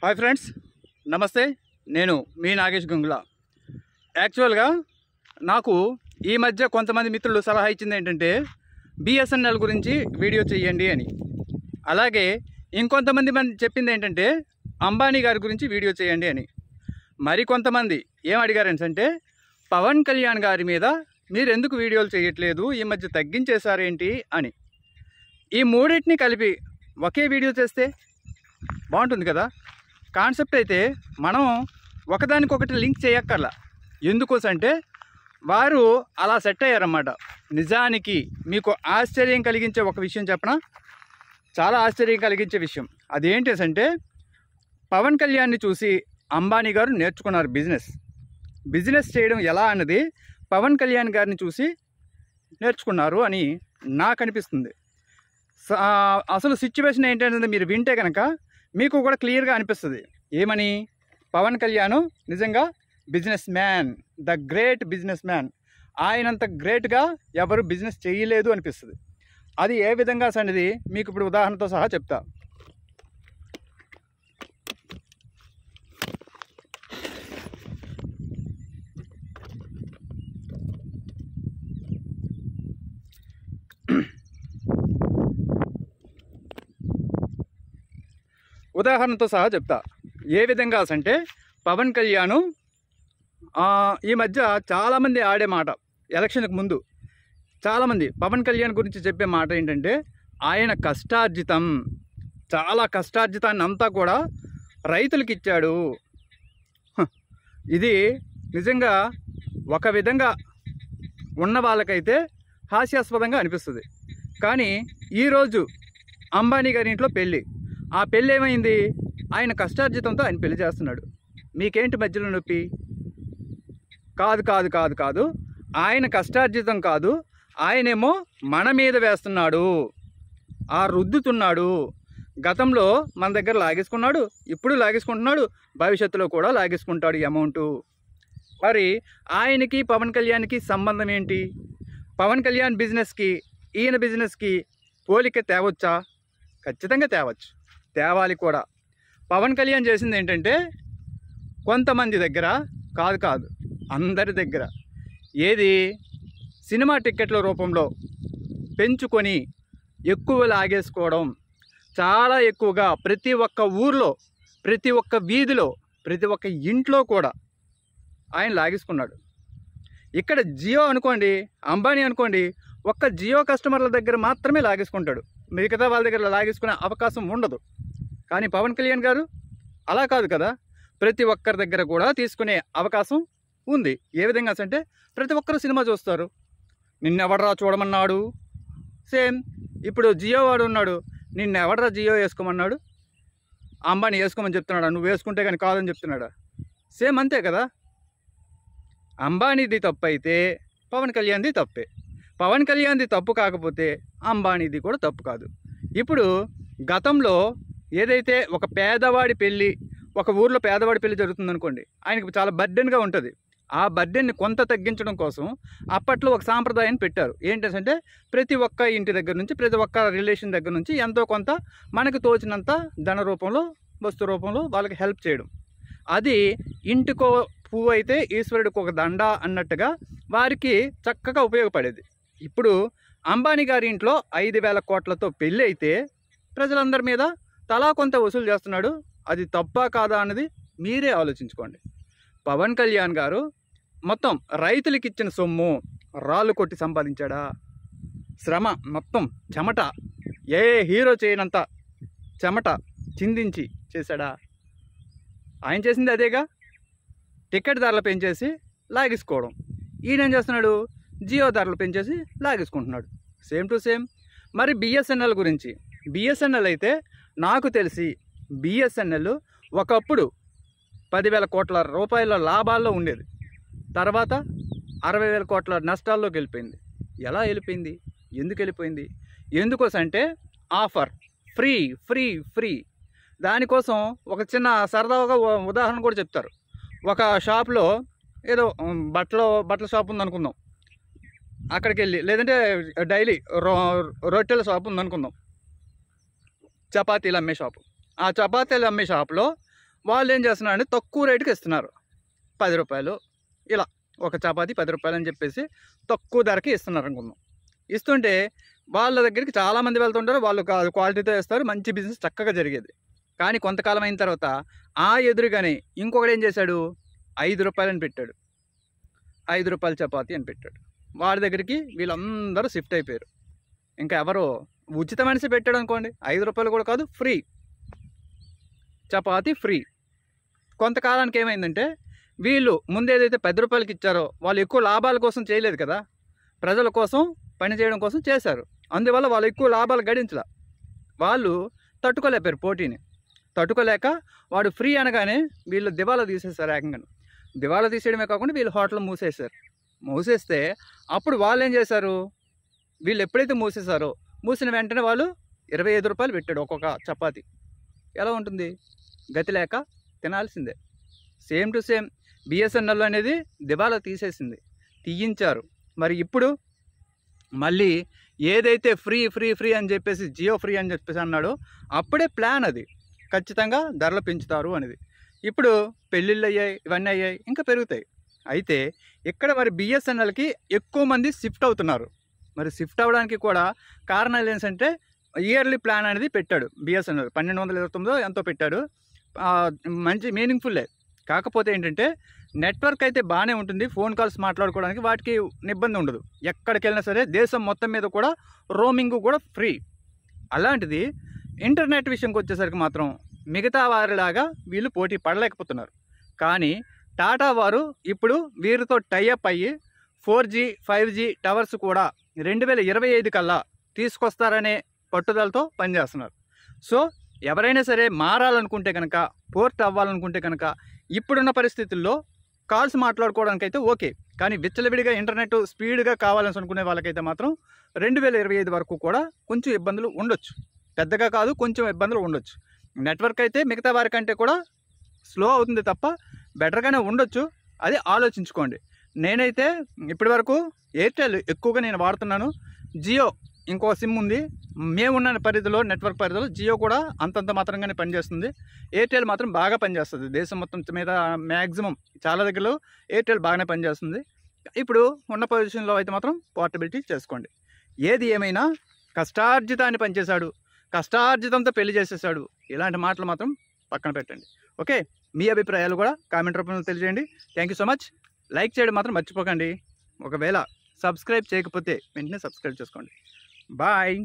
Hi friends, నమస్తే. నేను మీ నాగేష్ గంగుల. యాక్చువల్గా నాకు ఈ మధ్య కొంతమంది మిత్రులు సలహా ఇచ్చింది ఏంటంటే బిఎస్ఎన్ఎల్ గురించి వీడియో చేయండి అని. అలాగే ఇంకొంతమంది చెప్పింది ఏంటంటే అంబానీ గారి గురించి వీడియో చేయండి అని. మరికొంతమంది ఏం అడిగారంటే పవన్ కళ్యాణ్ గారి మీద మీరు ఎందుకు వీడియోలు చేయట్లేదు, ఈ మధ్య తగ్గించేశారేంటి అని. ఈ మూడింటిని కలిపి ఒకే వీడియో చేస్తే బాగుంటుంది కదా. కాన్సెప్ట్ అయితే మనం ఒకదానికొకటి లింక్ చేయక్కర్లా. ఎందుకోసంటే వారు అలా సెట్ అయ్యారన్నమాట. నిజానికి మీకు ఆశ్చర్యం కలిగించే ఒక విషయం చెప్పనా, చాలా ఆశ్చర్యం కలిగించే విషయం. అదేంటి అంటే పవన్ కళ్యాణ్ని చూసి అంబానీ గారు నేర్చుకున్నారు బిజినెస్ చేయడం ఎలా అన్నది పవన్ కళ్యాణ్ గారిని చూసి నేర్చుకున్నారు అని నాకు అనిపిస్తుంది. అసలు సిచ్యువేషన్ ఏంటనేది మీరు వింటే కనుక మీకు కూడా క్లియర్గా అనిపిస్తుంది. ఏమని, పవన్ కళ్యాణ్ నిజంగా businessman, the great businessman. ఆయనంత గ్రేట్గా ఎవరు బిజినెస్ చేయలేదు అనిపిస్తుంది. అది ఏ విధంగా అనేది మీకు ఇప్పుడు ఉదాహరణతో సహా చెప్తా. ఉదాహరణతో సహా చెప్తా ఏ విధంగా అంటే పవన్ కళ్యాణ్ ఈ మధ్య చాలామంది ఆడే మాట, ఎలక్షన్కి ముందు చాలామంది పవన్ కళ్యాణ్ గురించి చెప్పే మాట ఏంటంటే ఆయన కష్టార్జితం, చాలా కష్టార్జితాన్ని అంతా కూడా రైతులకు ఇచ్చాడు. ఇది నిజంగా ఒక విధంగా ఉన్న వాళ్ళకైతే హాస్యాస్పదంగా అనిపిస్తుంది. కానీ ఈరోజు అంబానీ గారి ఇంట్లో పెళ్ళి, ఆ పెళ్ళి ఏమైంది, ఆయన కష్టార్జితంతో ఆయన పెళ్లి చేస్తున్నాడు. మీకేంటి మధ్యలో నొప్పి? కాదు, ఆయన కష్టార్జితం కాదు, ఆయనేమో మన మీద వేస్తున్నాడు, రుద్దుతున్నాడు. గతంలో మన దగ్గర లాగేసుకున్నాడు, ఇప్పుడు లాగేసుకుంటున్నాడు, భవిష్యత్తులో కూడా లాగేసుకుంటాడు ఈ అమౌంటు. మరి ఆయనకి పవన్ కళ్యాణ్కి సంబంధం ఏంటి? పవన్ కళ్యాణ్ బిజినెస్కి ఈయన బిజినెస్కి పోలిక తేవచ్చా? ఖచ్చితంగా తేవాలి కూడా. పవన్ కళ్యాణ్ చేసింది ఏంటంటే కొంతమంది దగ్గర కాదు అందరి దగ్గర ఏది సినిమా టిక్కెట్ల రూపంలో పెంచుకొని ఎక్కువ లాగేసుకోవడం, చాలా ఎక్కువగా ప్రతి ఒక్క ఊర్లో, ప్రతి ఒక్క వీధిలో, ప్రతి ఒక్క ఇంట్లో కూడా ఆయన లాగేసుకున్నాడు. ఇక్కడ జియో అనుకోండి, అంబానీ అనుకోండి, ఒక్క జియో కస్టమర్ల దగ్గర మాత్రమే లాగేసుకుంటాడు, మిగతా వాళ్ళ దగ్గర లాగేసుకునే అవకాశం ఉండదు. కానీ పవన్ కళ్యాణ్ గారు అలా కాదు కదా, ప్రతి ఒక్కరి దగ్గర కూడా తీసుకునే అవకాశం ఉంది. ఏ విధంగా అంటే ప్రతి ఒక్కరు సినిమా చూస్తారు. నిన్నెవడరా చూడమన్నాడు, సేమ్ ఇప్పుడు జియో వాడు ఉన్నాడు, నిన్నెవడరా జియో వేసుకోమన్నాడు, అంబానీ వేసుకోమని చెప్తున్నాడా, నువ్వు వేసుకుంటే కానీ కాదని చెప్తున్నాడా? సేమ్ అంతే కదా. అంబానీది తప్పు అయితే పవన్ కళ్యాణ్ది తప్పే, పవన్ కళ్యాణ్ది తప్పు కాకపోతే అంబానీది కూడా తప్పు కాదు. ఇప్పుడు గతంలో ఏదైతే ఒక పేదవాడి పెళ్ళి, ఒక ఊర్లో పేదవాడి పెళ్ళి జరుగుతుందనుకోండి, ఆయనకు చాలా బర్డెన్గా ఉంటుంది. ఆ బర్డెన్ని కొంత తగ్గించడం కోసం అప్పట్లో ఒక సాంప్రదాయాన్ని పెట్టారు. ఏంటంటే ప్రతి ఒక్క ఇంటి దగ్గర నుంచి, ప్రతి ఒక్క రిలేషన్ దగ్గర నుంచి ఎంతో కొంత మనకు తోచినంత ధన రూపంలో, వస్తు రూపంలో వాళ్ళకి హెల్ప్ చేయడం. అది ఇంటికో పువ్వు అయితే ఈశ్వరుడికి ఒక దండ అన్నట్టుగా వారికి చక్కగా ఉపయోగపడేది. ఇప్పుడు అంబానీ గారి ఇంట్లో 5,000 కోట్లతో పెళ్ళి అయితే ప్రజలందరి మీద తలా కొంత వసూలు చేస్తున్నాడు. అది తప్పా కాదా అన్నది మీరే ఆలోచించుకోండి. పవన్ కళ్యాణ్ గారు మొత్తం రైతులకి ఇచ్చిన సొమ్ము రాళ్ళు కొట్టి సంపాదించాడా? శ్రమ మొత్తం చెమట, ఏ హీరో చేయనంత చెమట చిందించి చేశాడా? ఆయన చేసింది అదేగా, టికెట్ ధరలు పెంచేసి లాగేసుకోవడం. ఈయనేం చేస్తున్నాడు, జియో ధరలు పెంచేసి లాగేసుకుంటున్నాడు. Same to same. మరి బిఎస్ఎన్ఎల్ గురించి, బిఎస్ఎన్ఎల్ అయితే నాకు తెలిసి బిఎస్ఎన్ఎల్ ఒకప్పుడు 10,000 కోట్ల రూపాయల లాభాల్లో ఉండేది, తర్వాత 60,000 కోట్ల నష్టాల్లోకి వెళ్ళిపోయింది. ఎలా వెళ్ళిపోయింది, ఎందుకు వెళ్ళిపోయింది? ఎందుకోసంటే ఆఫర్, ఫ్రీ. దానికోసం ఒక చిన్న సరదాగా ఉదాహరణ కూడా చెప్తారు. ఒక షాప్లో ఏదో బట్టల షాప్ ఉందనుకుందాం, అక్కడికి వెళ్ళి, లేదంటే డైలీ రొట్టెల షాప్ ఉందనుకుందాం, చపాతీలు అమ్మే షాపు. ఆ చపాతీలు అమ్మే షాప్లో వాళ్ళు ఏం చేస్తున్నారంటే తక్కువ రేటుకి ఇస్తున్నారు. 10 రూపాయలు ఇలా ఒక చపాతీ 10 రూపాయలు అని చెప్పేసి తక్కువ ధరకి ఇస్తున్నారు అనుకుందాం. ఇస్తుంటే వాళ్ళ దగ్గరికి చాలామంది వెళ్తుంటారు. వాళ్ళు క్వాలిటీతో ఇస్తారు, మంచి బిజినెస్ చక్కగా జరిగేది. కానీ కొంతకాలం అయిన తర్వాత ఆ ఎదురుగానే ఇంకొకటి ఏం చేశాడు, 5 రూపాయలని పెట్టాడు. 5 రూపాయల చపాతీ అని పెట్టాడు. వాడి దగ్గరికి వీళ్ళందరూ షిఫ్ట్ అయిపోయారు. ఇంకా ఎవరో ఉచిత మనిషి పెట్టాడు అనుకోండి, 5 రూపాయలు కూడా కాదు, ఫ్రీ చపాతీ ఫ్రీ. కొంతకాలానికి ఏమైందంటే వీళ్ళు ముందు ఏదైతే 10 రూపాయలకి ఇచ్చారో వాళ్ళు ఎక్కువ లాభాల కోసం చేయలేదు కదా, ప్రజల కోసం పని చేయడం కోసం చేశారు. అందువల్ల వాళ్ళు ఎక్కువ లాభాలు గడించలా. వాళ్ళు తట్టుకోలేపారు పోటీని. తట్టుకోలేక వాడు ఫ్రీ అనగానే వీళ్ళు దివాలా తీసేశారు. ఏకంగా దివాలా తీసేయడమే కాకుండా వీళ్ళు హోటల్ మూసేశారు. మూసేస్తే అప్పుడు వాళ్ళు ఏం చేశారు, వీళ్ళు ఎప్పుడైతే మూసేశారో మూసిన వెంటనే వాళ్ళు 25 రూపాయలు పెట్టాడు ఒక్కొక్క చపాతీ. ఎలా ఉంటుంది, గతి లేక తినాల్సిందే. సేమ్ టు సేమ్ బిఎస్ఎన్ఎల్ అనేది దివాలా తీసేసింది, తీయించారు. మరి ఇప్పుడు మళ్ళీ ఏదైతే ఫ్రీ ఫ్రీ ఫ్రీ అని చెప్పేసి జియో ఫ్రీ అని చెప్పేసి అన్నాడో అప్పుడే ప్లాన్ అది, ఖచ్చితంగా ధరలు పెంచుతారు అనేది. ఇప్పుడు పెళ్ళిళ్ళు అయ్యాయి, ఇవన్నీ అయ్యాయి, ఇంకా పెరుగుతాయి. అయితే ఇక్కడ మరి బిఎస్ఎన్ఎల్కి ఎక్కువ మంది షిఫ్ట్ అవుతున్నారు. మరి షిఫ్ట్ అవ్వడానికి కూడా కారణాలు ఏంటంటే ఇయర్లీ ప్లాన్ అనేది పెట్టాడు బిఎస్ఎన్ఎల్. 1229 ఎంతో పెట్టాడు. మంచి మీనింగ్ఫుల్లే. కాకపోతే ఏంటంటే నెట్వర్క్ అయితే బాగానే ఉంటుంది, ఫోన్ కాల్స్ మాట్లాడుకోవడానికి వాటికి ఇబ్బంది ఉండదు. ఎక్కడికి వెళ్ళినా సరే దేశం మొత్తం మీద కూడా రోమింగ్ కూడా ఫ్రీ. అలాంటిది ఇంటర్నెట్ విషయంకి వచ్చేసరికి మాత్రం మిగతా వారిలాగా వీళ్ళు పోటీ పడలేకపోతున్నారు. కానీ టాటా వారు ఇప్పుడు వీరితో టైఅప్ అయ్యి 4G 5G టవర్స్ కూడా 2025 కల్లా తీసుకొస్తారనే పట్టుదలతో పనిచేస్తున్నారు. సో ఎవరైనా సరే మారాలనుకుంటే కనుక, పోర్ట్ అవ్వాలనుకుంటే కనుక ఇప్పుడున్న పరిస్థితుల్లో కాల్స్ మాట్లాడుకోవడానికి అయితే ఓకే. కానీ విచ్చలవిడిగా ఇంటర్నెట్ స్పీడ్గా కావాలని అనుకునే వాళ్ళకైతే మాత్రం 2025 వరకు కూడా కొంచెం ఇబ్బందులు ఉండొచ్చు. పెద్దగా కాదు, కొంచెం ఇబ్బందులు ఉండొచ్చు. నెట్వర్క్ అయితే మిగతా వారికంటే కూడా స్లో అవుతుంది తప్ప బెటర్గానే ఉండొచ్చు. అది ఆలోచించుకోండి. నేనైతే ఇప్పటి వరకు ఎయిర్టెల్ ఎక్కువగా నేను వాడుతున్నాను. జియో ఇంకో సిమ్ ఉంది. మేమున్న పరిధిలో, నెట్వర్క్ పరిధిలో జియో కూడా అంతంత మాత్రంగానే పనిచేస్తుంది. ఎయిర్టెల్ మాత్రం బాగా పనిచేస్తుంది. దేశం మొత్తం మీద మ్యాక్సిమం చాలా దగ్గరలో ఎయిర్టెల్ బాగానే పనిచేస్తుంది. ఇప్పుడు ఉన్న పొజిషన్లో అయితే మాత్రం పోర్టబిలిటీ చేసుకోండి. ఏది ఏమైనా కష్టార్జితాన్ని పనిచేశాడు, కష్టార్జితంతో పెళ్లి చేసేసాడు, ఇలాంటి మాటలు మాత్రం పక్కన పెట్టండి. ఓకే, మీ అభిప్రాయాలు కూడా కామెంట్ రూపంలో తెలియజేయండి. Thank you so much. Like చేయడం మాత్రం మర్చిపోకండి. ఒకవేళ సబ్స్క్రైబ్ చేయకపోతే వెంటనే సబ్స్క్రైబ్ చేసుకోండి. బాయ్.